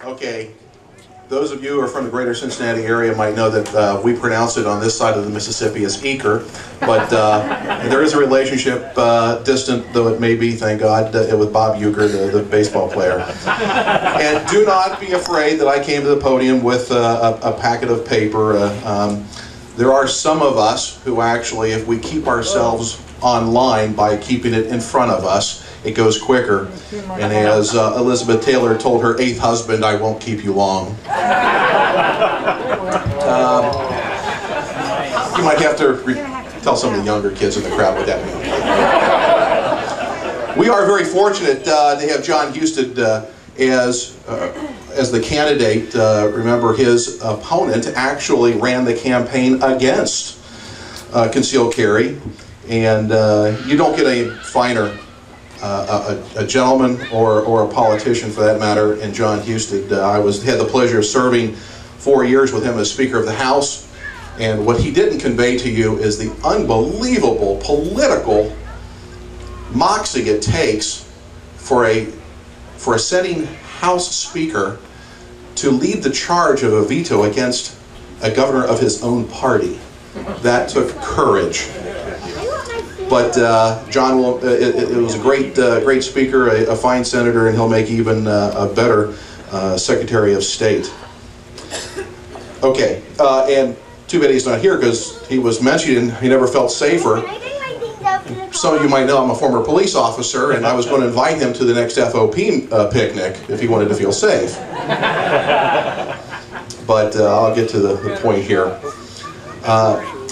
Okay, those of you who are from the greater Cincinnati area might know that we pronounce it on this side of the Mississippi as Uecker, but there is a relationship, distant though it may be, thank God, with Bob Uecker, the baseball player. And do not be afraid that I came to the podium with a packet of paper. There are some of us who actually, if we keep ourselves online by keeping it in front of us, it goes quicker. And as Elizabeth Taylor told her 8th husband, I won't keep you long. You might have to tell some of the younger kids in the crowd what that means. We are very fortunate to have John Husted as the candidate. Remember, his opponent actually ran the campaign against concealed carry, and you don't get a finer a gentleman or a politician, for that matter, in John Husted. I had the pleasure of serving 4 years with him as Speaker of the House, and what he didn't convey to you is the unbelievable political moxie it takes for a sitting House Speaker to lead the charge of a veto against a governor of his own party. That took courage. But John it was a great speaker, a fine senator, and he'll make even a better Secretary of State. Okay, and too bad he's not here, because he was mentioning he never felt safer. Some of you might know I'm a former police officer, and I was going to invite him to the next FOP picnic if he wanted to feel safe. But I'll get to the point here.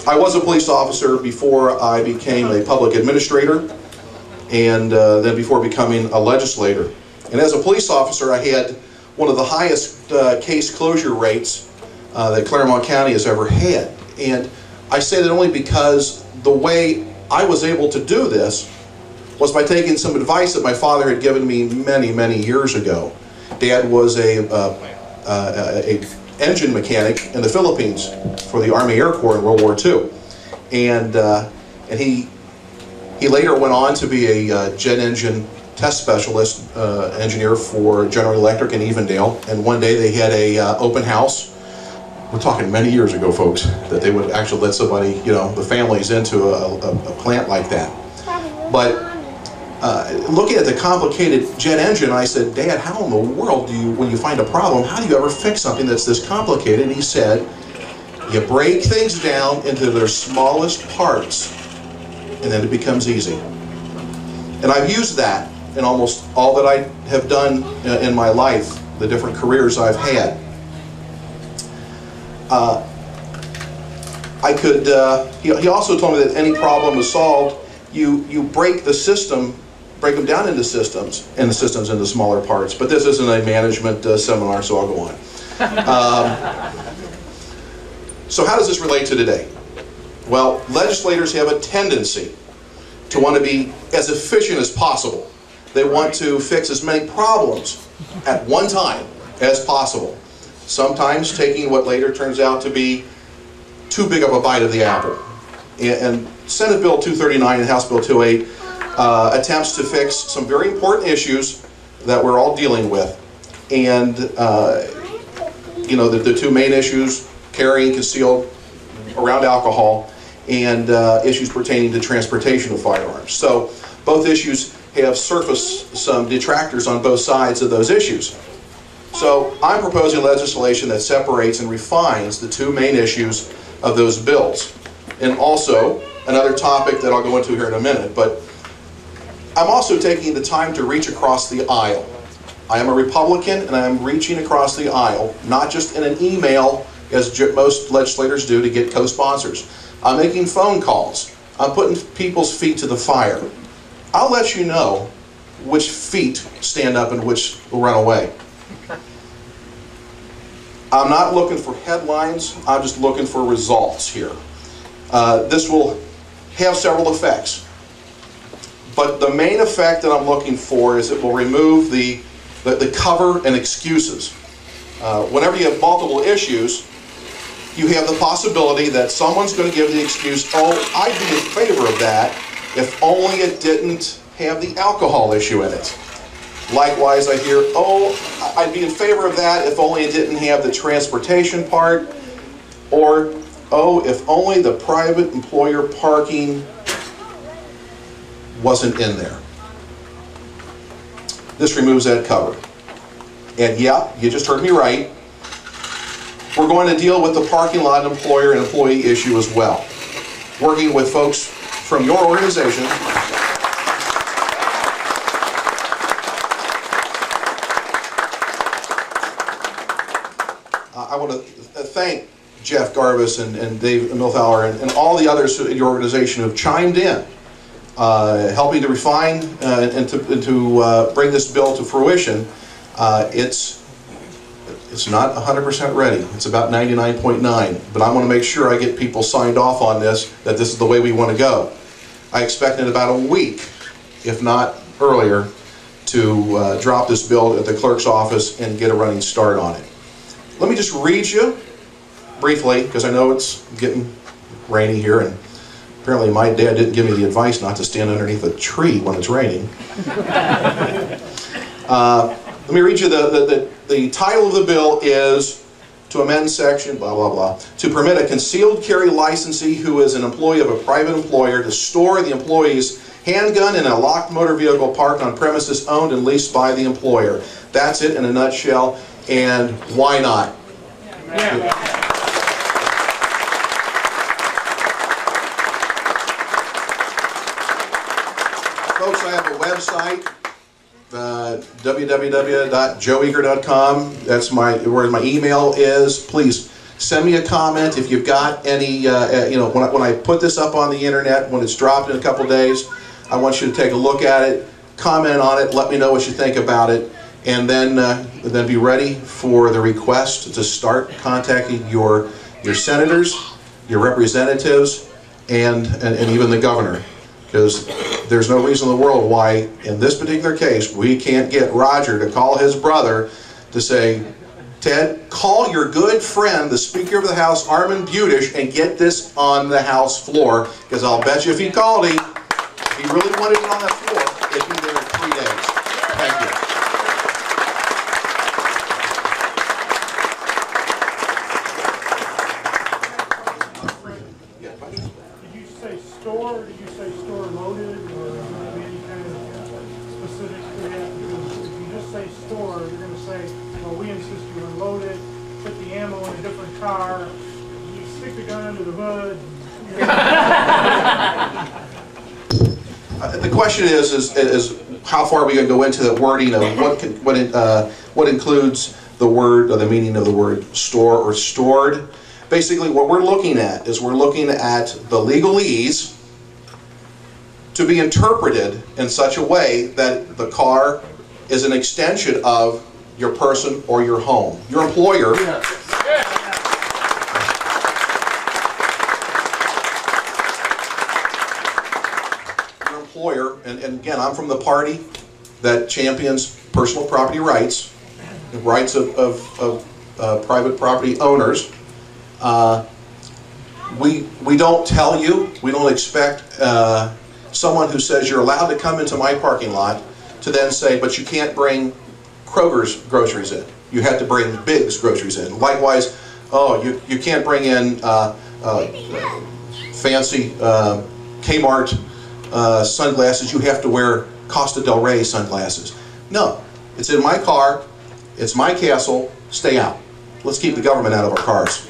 I was a police officer before I became a public administrator, and then before becoming a legislator. And as a police officer, I had one of the highest case closure rates that Claremont County has ever had. And I say that only because the way I was able to do this was by taking some advice that my father had given me many, many years ago. Dad was a engine mechanic in the Philippines for the Army Air Corps in World War II, and he later went on to be a jet engine test specialist engineer for General Electric in Evendale. And one day they had a open house. We're talking many years ago, folks, that they would actually let somebody, the families into a plant like that. But looking at the complicated jet engine, I said, Dad, how in the world do you, when you find a problem, how do you ever fix something that's this complicated? And he said, you break things down into their smallest parts, and then it becomes easy. And I've used that in almost all that I have done in my life, the different careers I've had. He also told me that any problem is solved, you break the system, break them down into systems, and the systems into smaller parts. But this isn't a management seminar, so I'll go on. So how does this relate to today? Well, legislators have a tendency to want to be as efficient as possible. They want to fix as many problems at one time as possible, sometimes taking what later turns out to be too big of a bite of the apple. And Senate Bill 239 and House Bill 28 attempts to fix some very important issues that we're all dealing with. And the two main issues, carrying concealed around alcohol, and issues pertaining to transportation of firearms. So both issues have surfaced some detractors on both sides of those issues. So I'm proposing legislation that separates and refines the two main issues of those bills. And also, another topic that I'll go into here in a minute, but I'm also taking the time to reach across the aisle. I am a Republican, and I am reaching across the aisle, not just in an email, as most legislators do, to get co-sponsors. I'm making phone calls. I'm putting people's feet to the fire. I'll let you know which feet stand up and which will run away. I'm not looking for headlines, I'm just looking for results here. This will have several effects. But the main effect that I'm looking for is it will remove the cover and excuses. Whenever you have multiple issues, you have the possibility that someone's going to give the excuse, oh, I'd be in favor of that if only it didn't have the alcohol issue in it. Likewise, I hear, oh, I'd be in favor of that if only it didn't have the transportation part, or, oh, if only the private employer parking wasn't in there. This removes that cover. And yeah, you just heard me right. We're going to deal with the parking lot employer and employee issue as well. Working with folks from your organization. I want to thank Jeff Garbus and Dave Milthauer and all the others in your organization who have chimed in, helping to refine and to bring this bill to fruition. It's not 100% ready. It's about 99.9. But I want to make sure I get people signed off on this, that this is the way we want to go. I expect in about a week, if not earlier, to drop this bill at the clerk's office and get a running start on it. Let me just read you briefly, because I know it's getting rainy here, and apparently my dad didn't give me the advice not to stand underneath a tree when it's raining. Let me read you the title of the bill is to amend section blah blah blah to permit a concealed carry licensee who is an employee of a private employer to store the employee's handgun in a locked motor vehicle parked on premises owned and leased by the employer. That's it in a nutshell, and why not? Yeah. Folks, I have a website. www.joeuecker.com. That's where my email is. Please send me a comment if you've got any. You know, when I put this up on the internet, when it's dropped in a couple days, I want you to take a look at it, comment on it, let me know what you think about it, and then be ready for the request to start contacting your senators, your representatives, and even the governor. Because there's no reason in the world why, in this particular case, we can't get Roger to call his brother to say, Ted, call your good friend, the Speaker of the House, Armin Budish, and get this on the House floor. Because I'll bet you if he called him, if he really wanted it on that floor, it'd be there in 3 days. Thank you. Did you say store, or did you say store loaded, or any kind of specifics to that? Because if you just say store, you're going to say, well, we insist you unload it, put the ammo in a different car, you stick the gun under the hood. The question is how far are we going to go into the wording of what includes the word, or the meaning of the word store or stored. Basically, what we're looking at is we're looking at the legalese to be interpreted in such a way that the car is an extension of your person or your home. Your employer. Your employer, and again, I'm from the party that champions personal property rights, the rights of private property owners. We don't tell you, we don't expect someone who says you're allowed to come into my parking lot to then say, but you can't bring Kroger's groceries in. You have to bring Big's groceries in. Likewise, oh, you can't bring in fancy Kmart sunglasses. You have to wear Costa del Rey sunglasses. No, it's in my car, it's my castle, stay out. Let's keep the government out of our cars.